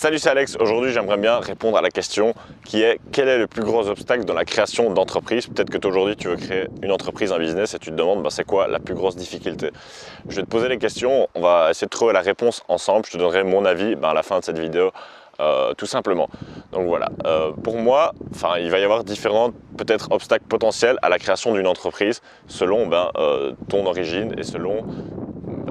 Salut, c'est Alex. Aujourd'hui, j'aimerais bien répondre à la question qui est quel est le plus gros obstacle dans la création d'entreprise? Peut-être que aujourd'hui, tu veux créer une entreprise, un business et tu te demandes c'est quoi la plus grosse difficulté? Je vais te poser les questions, on va essayer de trouver la réponse ensemble. Je te donnerai mon avis à la fin de cette vidéo, tout simplement. Donc voilà, pour moi, il va y avoir différents peut-être obstacles potentiels à la création d'une entreprise selon ton origine et selon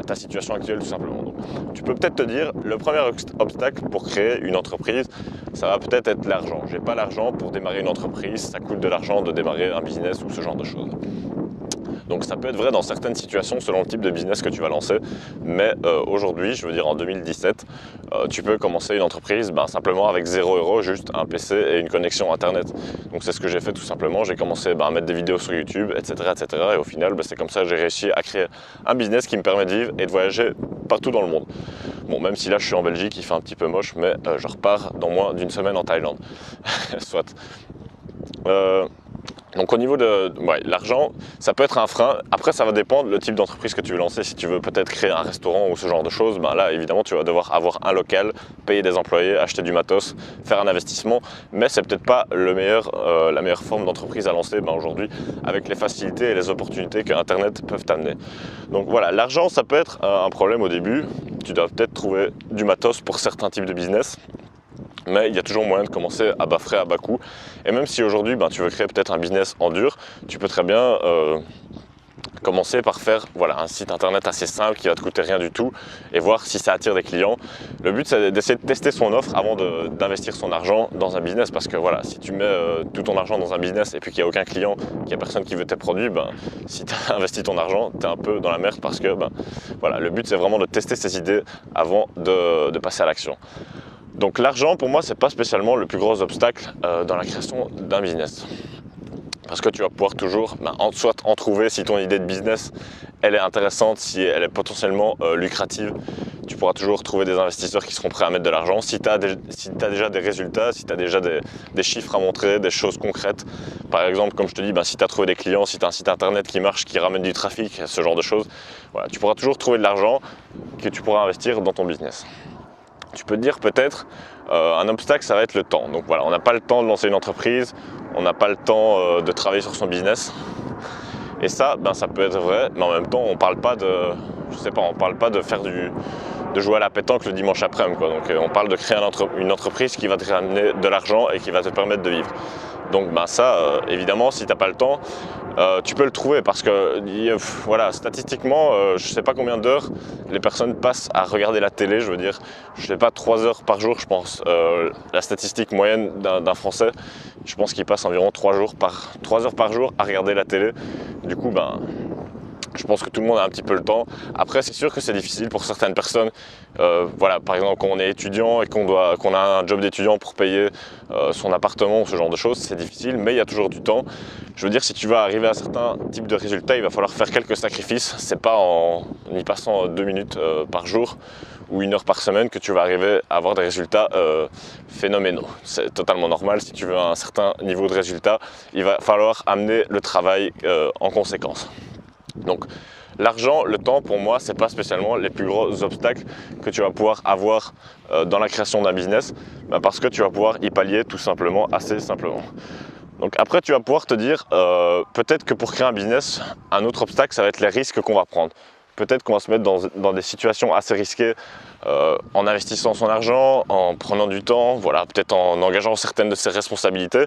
ta situation actuelle tout simplement. Donc, tu peux peut-être te dire, le premier obstacle pour créer une entreprise, ça va peut-être être l'argent. J'ai pas l'argent pour démarrer une entreprise, ça coûte de l'argent de démarrer un business ou ce genre de choses. Donc ça peut être vrai dans certaines situations selon le type de business que tu vas lancer, mais aujourd'hui, je veux dire en 2017, tu peux commencer une entreprise simplement avec 0 €, juste un PC et une connexion internet. Donc c'est ce que j'ai fait tout simplement, j'ai commencé à mettre des vidéos sur YouTube, etc. etc. et au final, c'est comme ça que j'ai réussi à créer un business qui me permet de vivre et de voyager partout dans le monde. Bon, même si là je suis en Belgique, il fait un petit peu moche, mais je repars dans moins d'une semaine en Thaïlande. Soit. Donc au niveau de l'argent, ça peut être un frein. Après, ça va dépendre le type d'entreprise que tu veux lancer. Si tu veux peut-être créer un restaurant ou ce genre de choses, là évidemment tu vas devoir avoir un local, payer des employés, acheter du matos, faire un investissement. Mais c'est peut-être pas la meilleure forme d'entreprise à lancer aujourd'hui avec les facilités et les opportunités que Internet peuvent t'amener. Donc voilà, l'argent ça peut être un problème au début. Tu dois peut-être trouver du matos pour certains types de business. Mais il y a toujours moyen de commencer à bas frais, à bas coût. Et même si aujourd'hui tu veux créer peut-être un business en dur, tu peux très bien commencer par faire un site internet assez simple qui va te coûter rien du tout et voir si ça attire des clients. Le but c'est d'essayer de tester son offre avant d'investir son argent dans un business, parce que si tu mets tout ton argent dans un business et puis qu'il n'y a aucun client, qu'il n'y a personne qui veut tes produits, si tu as investi ton argent, tu es un peu dans la merde, parce que le but c'est vraiment de tester ses idées avant de passer à l'action. Donc l'argent pour moi c'est pas spécialement le plus gros obstacle dans la création d'un business, parce que tu vas pouvoir toujours soit en trouver si ton idée de business elle est intéressante, si elle est potentiellement lucrative. Tu pourras toujours trouver des investisseurs qui seront prêts à mettre de l'argent si tu as déjà des résultats, si tu as déjà des chiffres à montrer, des choses concrètes. Par exemple, comme je te dis, si tu as trouvé des clients, si tu as un site internet qui marche, qui ramène du trafic, ce genre de choses, tu pourras toujours trouver de l'argent que tu pourras investir dans ton business. Tu peux te dire peut-être un obstacle ça va être le temps. Donc on n'a pas le temps de lancer une entreprise, on n'a pas le temps de travailler sur son business. Et ça, ça peut être vrai, mais en même temps on parle pas de faire de jouer à la pétanque le dimanche après-midi. Donc on parle de créer une entreprise qui va te ramener de l'argent et qui va te permettre de vivre. Donc évidemment, si tu n'as pas le temps, tu peux le trouver, parce que statistiquement, je ne sais pas combien d'heures les personnes passent à regarder la télé. Je veux dire, je ne sais pas, 3 heures par jour, je pense. La statistique moyenne d'un Français, je pense qu'il passe environ 3 heures par jour à regarder la télé. Du coup, je pense que tout le monde a un petit peu le temps. Après, c'est sûr que c'est difficile pour certaines personnes. Par exemple, quand on est étudiant et qu'on a un job d'étudiant pour payer son appartement ou ce genre de choses, c'est difficile, mais il y a toujours du temps. Je veux dire, si tu vas arriver à certains types de résultats, il va falloir faire quelques sacrifices. C'est pas en y passant 2 minutes par jour ou 1 heure par semaine que tu vas arriver à avoir des résultats phénoménaux. C'est totalement normal. Si tu veux un certain niveau de résultat, il va falloir amener le travail en conséquence. Donc l'argent, le temps, pour moi, c'est pas spécialement les plus gros obstacles que tu vas pouvoir avoir dans la création d'un business, parce que tu vas pouvoir y pallier tout simplement, assez simplement. Donc après, tu vas pouvoir te dire, peut-être que pour créer un business, un autre obstacle, ça va être les risques qu'on va prendre. Peut-être qu'on va se mettre dans des situations assez risquées en investissant son argent, en prenant du temps, peut-être en engageant certaines de ses responsabilités.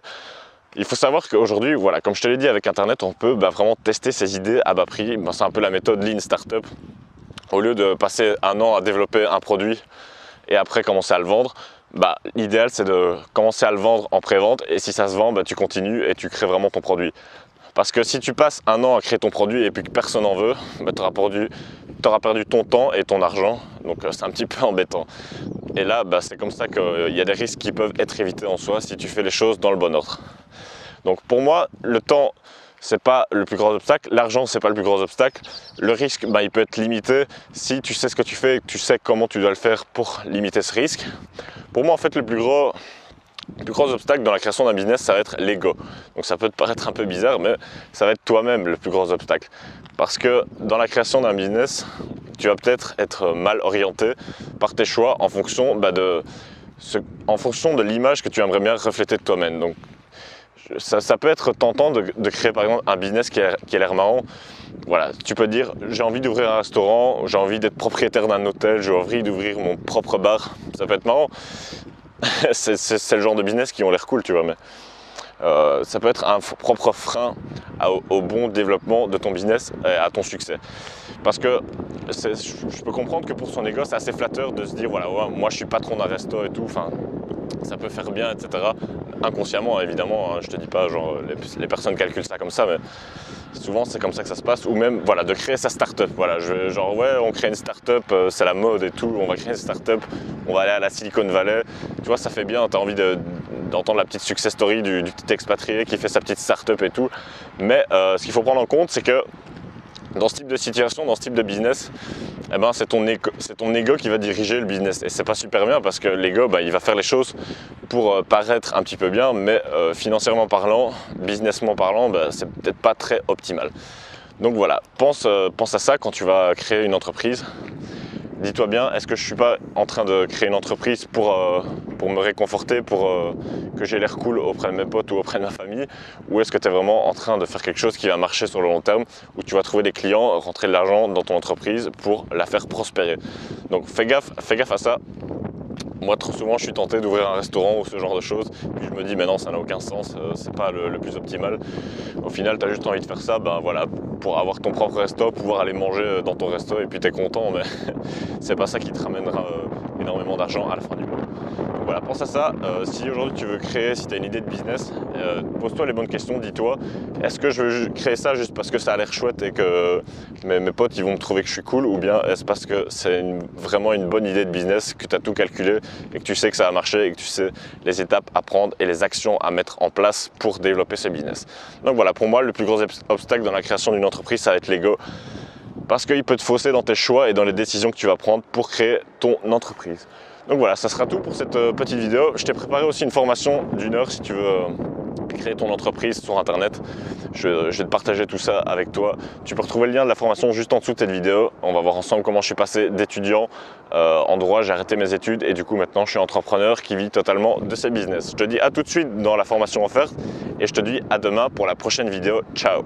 Il faut savoir qu'aujourd'hui, comme je te l'ai dit, avec Internet, on peut vraiment tester ses idées à bas prix. C'est un peu la méthode Lean Startup. Au lieu de passer 1 an à développer un produit et après commencer à le vendre, l'idéal c'est de commencer à le vendre en pré-vente, et si ça se vend, tu continues et tu crées vraiment ton produit. Parce que si tu passes 1 an à créer ton produit et puis que personne n'en veut, tu auras perdu ton temps et ton argent, donc c'est un petit peu embêtant. Et là, c'est comme ça qu'il y a des risques qui peuvent être évités en soi si tu fais les choses dans le bon ordre. Donc pour moi, le temps, c'est pas le plus gros obstacle, l'argent, c'est pas le plus gros obstacle. Le risque, il peut être limité si tu sais ce que tu fais et que tu sais comment tu dois le faire pour limiter ce risque. Pour moi, en fait, le plus gros obstacle dans la création d'un business, ça va être l'ego. Donc ça peut te paraître un peu bizarre, mais ça va être toi-même le plus gros obstacle. Parce que dans la création d'un business, tu vas peut-être être mal orienté par tes choix en fonction en fonction de l'image que tu aimerais bien refléter de toi-même. Donc ça peut être tentant de créer par exemple un business qui a l'air marrant. Voilà, tu peux te dire j'ai envie d'ouvrir un restaurant, j'ai envie d'être propriétaire d'un hôtel, j'ai envie d'ouvrir mon propre bar. Ça peut être marrant. c'est le genre de business qui ont l'air cool, tu vois, mais ça peut être un propre frein au bon développement de ton business et à ton succès. Parce que je peux comprendre que pour son ego, c'est assez flatteur de se dire voilà, ouais, moi je suis patron d'un resto et tout, enfin, ça peut faire bien, etc. Inconsciemment, évidemment, hein, je te dis pas, genre, les personnes calculent ça comme ça, mais souvent c'est comme ça que ça se passe. Ou même, voilà, de créer sa start-up. Voilà, genre, ouais, on crée une start-up, c'est la mode et tout, on va créer une start-up, on va aller à la Silicon Valley. Tu vois, ça fait bien, tu as envie d'entendre la petite success story du petit expatrié qui fait sa petite start-up et tout. Mais ce qu'il faut prendre en compte, c'est que dans ce type de situation, dans ce type de business, eh ben, c'est ton ego qui va diriger le business. Et c'est pas super bien parce que l'ego, il va faire les choses pour paraître un petit peu bien, mais financièrement parlant, businessment parlant, c'est peut-être pas très optimal. Donc voilà, pense à ça quand tu vas créer une entreprise. Dis-toi bien, est-ce que je ne suis pas en train de créer une entreprise pour me réconforter, pour que j'ai l'air cool auprès de mes potes ou auprès de ma famille, ou est-ce que tu es vraiment en train de faire quelque chose qui va marcher sur le long terme, où tu vas trouver des clients, rentrer de l'argent dans ton entreprise pour la faire prospérer. Donc fais gaffe à ça. Moi, trop souvent, je suis tenté d'ouvrir un restaurant ou ce genre de choses, puis je me dis mais non, ça n'a aucun sens, c'est pas le plus optimal. Au final, tu as juste envie de faire ça, voilà, pour avoir ton propre resto, pouvoir aller manger dans ton resto et puis tu es content, mais c'est pas ça qui te ramènera énormément d'argent à la fin du mois. Donc voilà, pense à ça. Si aujourd'hui tu veux créer, si tu as une idée de business, pose-toi les bonnes questions, dis-toi, est-ce que je veux créer ça juste parce que ça a l'air chouette et que mes potes ils vont me trouver que je suis cool, ou bien est-ce parce que c'est vraiment une bonne idée de business, que tu as tout calculé et que tu sais que ça va marcher et que tu sais les étapes à prendre et les actions à mettre en place pour développer ce business. Donc voilà, pour moi, le plus gros obstacle dans la création d'une entreprise, ça va être l'ego. Parce qu'il peut te fausser dans tes choix et dans les décisions que tu vas prendre pour créer ton entreprise. Donc voilà, ça sera tout pour cette petite vidéo. Je t'ai préparé aussi une formation d'1 heure si tu veux créer ton entreprise sur internet. Je vais te partager tout ça avec toi. Tu peux retrouver le lien de la formation juste en dessous de cette vidéo. On va voir ensemble comment je suis passé d'étudiant en droit. J'ai arrêté mes études et du coup maintenant je suis entrepreneur qui vit totalement de ses business. Je te dis à tout de suite dans la formation offerte et je te dis à demain pour la prochaine vidéo. Ciao!